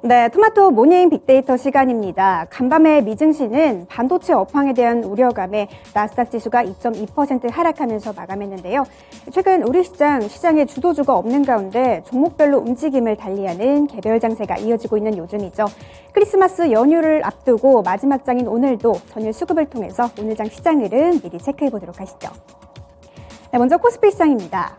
네, 토마토 모닝 빅데이터 시간입니다. 간밤에 미증시는 반도체 업황에 대한 우려감에 나스닥 지수가 2.2% 하락하면서 마감했는데요. 최근 우리 시장에 주도주가 없는 가운데 종목별로 움직임을 달리하는 개별 장세가 이어지고 있는 요즘이죠. 크리스마스 연휴를 앞두고 마지막 장인 오늘도 전일 수급을 통해서 오늘 장 시장 흐름 미리 체크해 보도록 하시죠. 네, 먼저 코스피 시장입니다.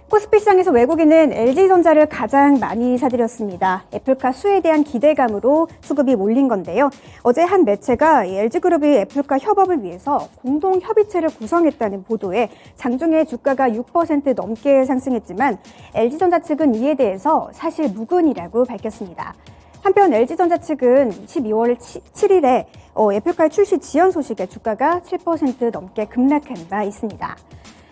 코스피 시장에서 외국인은 LG전자를 가장 많이 사들였습니다. 애플카 수에 대한 기대감으로 수급이 몰린 건데요. 어제 한 매체가 LG그룹이 애플카 협업을 위해서 공동 협의체를 구성했다는 보도에 장중에 주가가 6% 넘게 상승했지만 LG전자 측은 이에 대해서 사실 무근이라고 밝혔습니다. 한편 LG전자 측은 12월 7일에 애플카 출시 지연 소식에 주가가 7% 넘게 급락한 바 있습니다.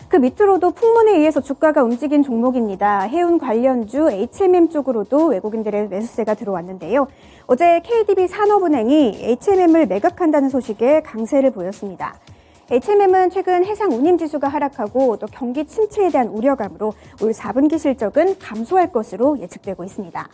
그 밑으로도 풍문에 의해서 주가가 움직인 종목입니다. 해운 관련주 HMM 쪽으로도 외국인들의 매수세가 들어왔는데요. 어제 KDB 산업은행이 HMM을 매각한다는 소식에 강세를 보였습니다. HMM은 최근 해상 운임지수가 하락하고 또 경기 침체에 대한 우려감으로 올 4분기 실적은 감소할 것으로 예측되고 있습니다.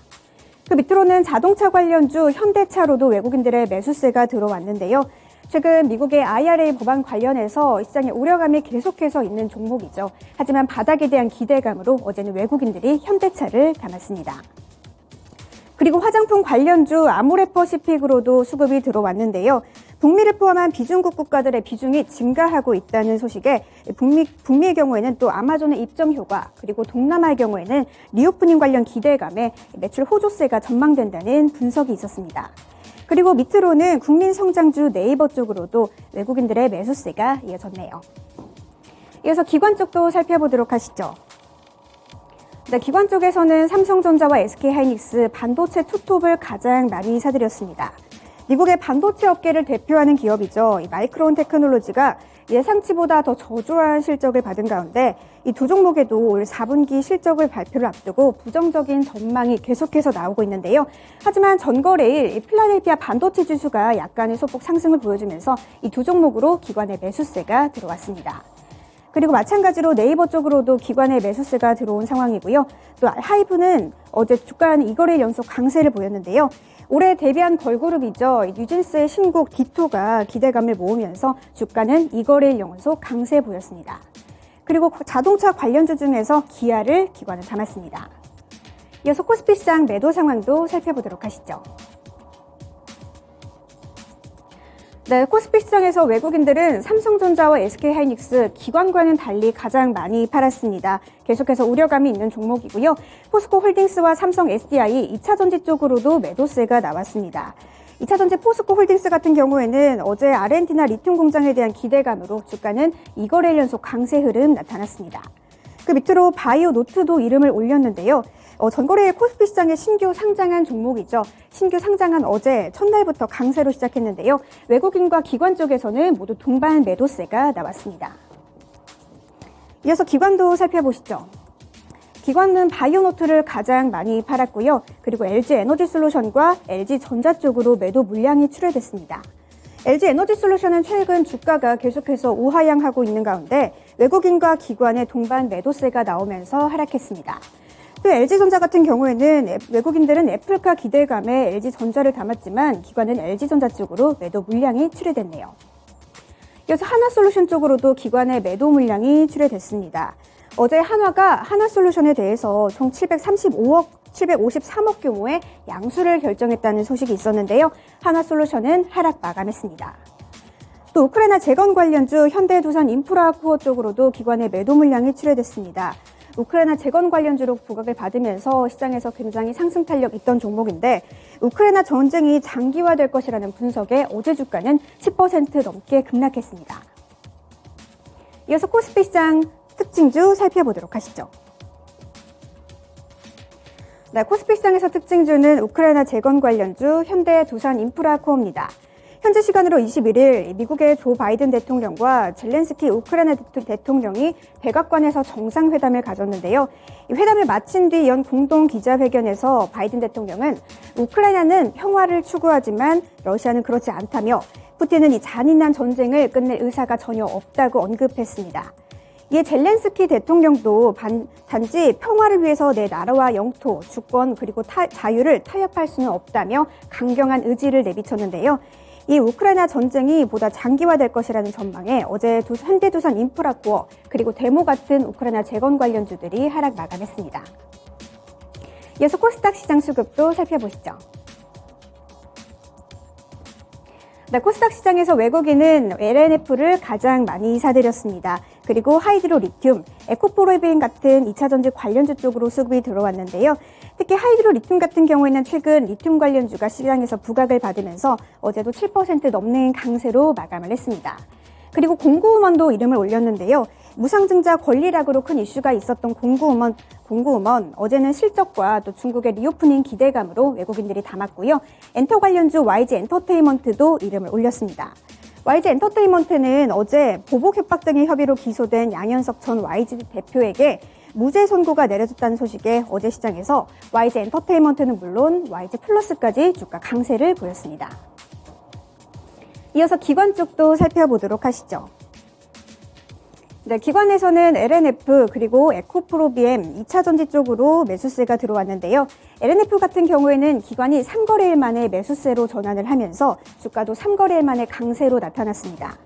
그 밑으로는 자동차 관련주 현대차로도 외국인들의 매수세가 들어왔는데요. 최근 미국의 IRA 법안 관련해서 시장에 우려감이 계속해서 있는 종목이죠. 하지만 바닥에 대한 기대감으로 어제는 외국인들이 현대차를 담았습니다. 그리고 화장품 관련주 아모레퍼시픽으로도 수급이 들어왔는데요. 북미를 포함한 비중국 국가들의 비중이 증가하고 있다는 소식에 북미의 경우에는 또 아마존의 입점 효과, 그리고 동남아의 경우에는 리오프닝 관련 기대감에 매출 호조세가 전망된다는 분석이 있었습니다. 그리고 밑으로는 국민성장주 네이버 쪽으로도 외국인들의 매수세가 이어졌네요. 이어서 기관 쪽도 살펴보도록 하시죠. 네, 기관 쪽에서는 삼성전자와 SK하이닉스 반도체 투톱을 가장 많이 사들였습니다. 미국의 반도체 업계를 대표하는 기업이죠. 마이크론 테크놀로지가 예상치보다 더 저조한 실적을 받은 가운데 이 두 종목에도 올 4분기 실적을 발표를 앞두고 부정적인 전망이 계속해서 나오고 있는데요. 하지만 전거래일 필라델피아 반도체 지수가 약간의 소폭 상승을 보여주면서 이 두 종목으로 기관의 매수세가 들어왔습니다. 그리고 마찬가지로 네이버 쪽으로도 기관의 매수세가 들어온 상황이고요. 또 하이브는 어제 주가는 2거래일 연속 강세를 보였는데요. 올해 데뷔한 걸그룹이죠. 뉴진스의 신곡 디토가 기대감을 모으면서 주가는 2거래일 연속 강세 보였습니다. 그리고 자동차 관련주 중에서 기아를 기관은 담았습니다. 이어서 코스피 시장 매도 상황도 살펴보도록 하시죠. 네, 코스피 시장에서 외국인들은 삼성전자와 SK하이닉스 기관과는 달리 가장 많이 팔았습니다. 계속해서 우려감이 있는 종목이고요. 포스코홀딩스와 삼성 SDI 2차전지 쪽으로도 매도세가 나왔습니다. 2차전지 포스코홀딩스 같은 경우에는 어제 아르헨티나 리튬 공장에 대한 기대감으로 주가는 2거래일 연속 강세 흐름 나타났습니다. 그 밑으로 바이오노트도 이름을 올렸는데요. 전거래일 코스피 시장에 신규 상장한 종목이죠. 신규 상장한 어제 첫날부터 강세로 시작했는데요. 외국인과 기관 쪽에서는 모두 동반 매도세가 나왔습니다. 이어서 기관도 살펴보시죠. 기관은 바이오노트를 가장 많이 팔았고요. 그리고 LG에너지솔루션과 LG전자 쪽으로 매도 물량이 출회됐습니다. LG에너지솔루션은 최근 주가가 계속해서 우하향하고 있는 가운데 외국인과 기관의 동반 매도세가 나오면서 하락했습니다. 또 LG전자 같은 경우에는 외국인들은 애플카 기대감에 LG전자를 담았지만 기관은 LG전자 쪽으로 매도 물량이 출회됐네요. 이어서 하나솔루션 쪽으로도 기관의 매도 물량이 출회됐습니다. 어제 한화가 하나솔루션에 대해서 총 753억 규모의 양수를 결정했다는 소식이 있었는데요. 하나솔루션은 하락 마감했습니다. 또 우크라이나 재건 관련주 현대두산인프라코어 쪽으로도 기관의 매도 물량이 출회됐습니다. 우크라이나 재건 관련주로 부각을 받으면서 시장에서 굉장히 상승 탄력 있던 종목인데 우크라이나 전쟁이 장기화될 것이라는 분석에 어제 주가는 10% 넘게 급락했습니다. 이어서 코스피 시장 특징주 살펴보도록 하시죠. 네, 코스피 시장에서 특징주는 우크라이나 재건 관련주 현대두산인프라코어입니다. 현재 시간으로 21일 미국의 조 바이든 대통령과 젤렌스키 우크라이나 대통령이 백악관에서 정상회담을 가졌는데요. 이 회담을 마친 뒤 연 공동 기자회견에서 바이든 대통령은 우크라이나는 평화를 추구하지만 러시아는 그렇지 않다며 푸틴은 이 잔인한 전쟁을 끝낼 의사가 전혀 없다고 언급했습니다. 이에 젤렌스키 대통령도 단지 평화를 위해서 내 나라와 영토, 주권 그리고 자유를 타협할 수는 없다며 강경한 의지를 내비쳤는데요. 이 우크라이나 전쟁이 보다 장기화될 것이라는 전망에 어제 현대두산 인프라코어 그리고 데모 같은 우크라이나 재건 관련주들이 하락 마감했습니다. 이어서 코스닥 시장 수급도 살펴보시죠. 네, 코스닥 시장에서 외국인은 LNF를 가장 많이 사들였습니다. 그리고 하이드로 리튬, 에코프로비엔 같은 2차전지 관련주 쪽으로 수급이 들어왔는데요. 특히 하이드로 리튬 같은 경우에는 최근 리튬 관련주가 시장에서 부각을 받으면서 어제도 7% 넘는 강세로 마감을 했습니다. 그리고 공구음원도 이름을 올렸는데요. 무상증자 권리락으로 큰 이슈가 있었던 공구음원 어제는 실적과 또 중국의 리오프닝 기대감으로 외국인들이 담았고요. 엔터 관련주 YG 엔터테인먼트도 이름을 올렸습니다. YG 엔터테인먼트는 어제 보복 협박 등의 협의로 기소된 양현석 전 YG 대표에게 무죄 선고가 내려졌다는 소식에 어제 시장에서 YG 엔터테인먼트는 물론 YG 플러스까지 주가 강세를 보였습니다. 이어서 기관 쪽도 살펴보도록 하시죠. 네, 기관에서는 LNF 그리고 에코프로비엠 2차전지 쪽으로 매수세가 들어왔는데요. LNF 같은 경우에는 기관이 3거래일 만에 매수세로 전환을 하면서 주가도 3거래일 만에 강세로 나타났습니다.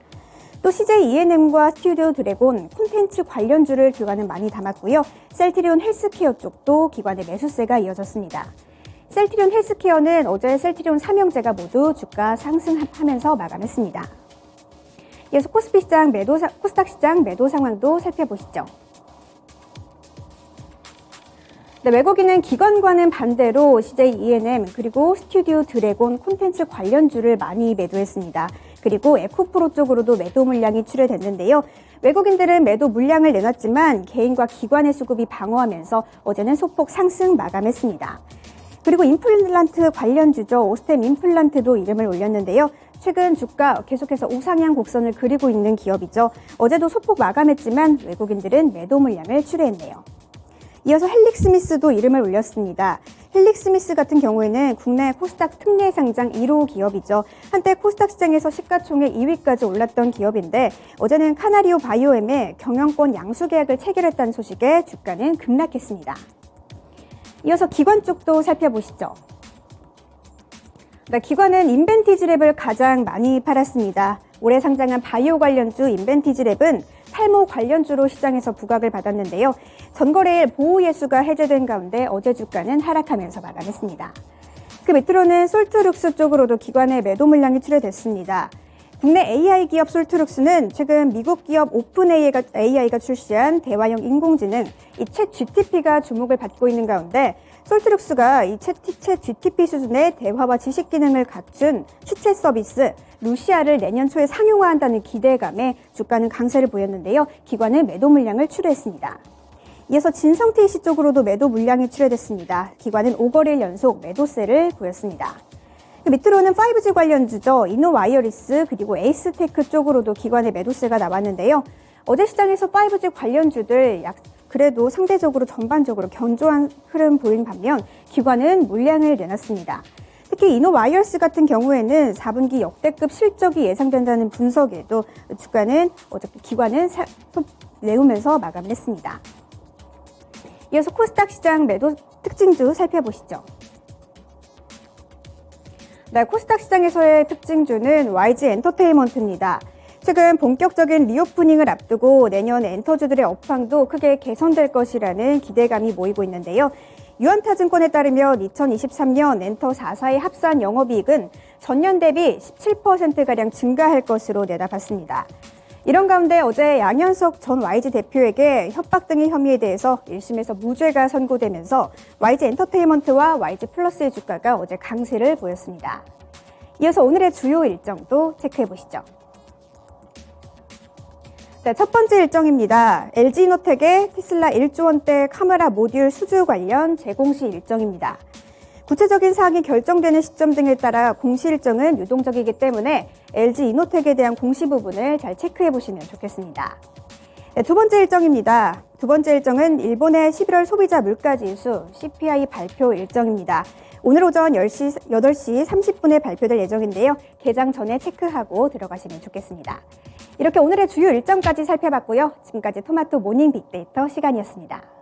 또 CJ ENM과 스튜디오 드래곤, 콘텐츠 관련주를 기관은 많이 담았고요. 셀트리온 헬스케어 쪽도 기관의 매수세가 이어졌습니다. 셀트리온 헬스케어는 어제 셀트리온 삼형제가 모두 주가 상승하면서 마감했습니다. 이어서 코스닥 시장 매도 상황도 살펴보시죠. 네, 외국인은 기관과는 반대로 CJ ENM 그리고 스튜디오 드래곤 콘텐츠 관련주를 많이 매도했습니다. 그리고 에코프로 쪽으로도 매도 물량이 출회됐는데요. 외국인들은 매도 물량을 내놨지만 개인과 기관의 수급이 방어하면서 어제는 소폭 상승 마감했습니다. 그리고 임플란트 관련주죠. 오스템 임플란트도 이름을 올렸는데요. 최근 주가 계속해서 우상향 곡선을 그리고 있는 기업이죠. 어제도 소폭 마감했지만 외국인들은 매도 물량을 출회했네요. 이어서 헬릭스미스도 이름을 올렸습니다. 헬릭스미스 같은 경우에는 국내 코스닥 특례 상장 1호 기업이죠. 한때 코스닥 시장에서 시가총액 2위까지 올랐던 기업인데 어제는 카나리오 바이오엠의 경영권 양수 계약을 체결했다는 소식에 주가는 급락했습니다. 이어서 기관 쪽도 살펴보시죠. 네, 기관은 인벤티지랩을 가장 많이 팔았습니다. 올해 상장한 바이오 관련주 인벤티지랩은 탈모 관련주로 시장에서 부각을 받았는데요. 전거래일 보호예수가 해제된 가운데 어제 주가는 하락하면서 마감했습니다. 그 밑으로는 솔트룩스 쪽으로도 기관의 매도 물량이 출회됐습니다. 국내 AI 기업 솔트룩스는 최근 미국 기업 오픈AI가 출시한 대화형 인공지능 이 챗GPT가 주목을 받고 있는 가운데 솔트룩스가 이 챗GPT 수준의 대화와 지식 기능을 갖춘 추체 서비스 루시아를 내년 초에 상용화한다는 기대감에 주가는 강세를 보였는데요. 기관은 매도 물량을 출회했습니다. 이어서 진성TC 쪽으로도 매도 물량이 출회됐습니다. 기관은 5거래일 연속 매도세를 보였습니다. 밑으로는 5G 관련주죠. 이노와이어리스 그리고 에이스테크 쪽으로도 기관의 매도세가 나왔는데요. 어제 시장에서 5G 관련주들 그래도 상대적으로 전반적으로 견조한 흐름 보인 반면 기관은 물량을 내놨습니다. 특히 이노와이어리스 같은 경우에는 4분기 역대급 실적이 예상된다는 분석에도 기관은 내우면서 마감을 했습니다. 이어서 코스닥 시장 매도 특징주 살펴보시죠. 네, 코스닥 시장에서의 특징주는 YG 엔터테인먼트입니다. 최근 본격적인 리오프닝을 앞두고 내년 엔터주들의 업황도 크게 개선될 것이라는 기대감이 모이고 있는데요. 유한타증권에 따르면 2023년 엔터 4사의 합산 영업이익은 전년 대비 17%가량 증가할 것으로 내다봤습니다. 이런 가운데 어제 양현석 전 YG 대표에게 협박 등의 혐의에 대해서 1심에서 무죄가 선고되면서 YG 엔터테인먼트와 YG 플러스의 주가가 어제 강세를 보였습니다. 이어서 오늘의 주요 일정도 체크해보시죠. 네, 첫 번째 일정입니다. LG이노텍의 테슬라 1조 원대 카메라 모듈 수주 관련 재공시 일정입니다. 구체적인 사항이 결정되는 시점 등에 따라 공시 일정은 유동적이기 때문에 LG이노텍에 대한 공시 부분을 잘 체크해 보시면 좋겠습니다. 네, 두 번째 일정입니다. 두 번째 일정은 일본의 11월 소비자 물가지수 CPI 발표 일정입니다. 오늘 오전 8시 30분에 발표될 예정인데요. 개장 전에 체크하고 들어가시면 좋겠습니다. 이렇게 오늘의 주요 일정까지 살펴봤고요. 지금까지 토마토 모닝 빅데이터 시간이었습니다.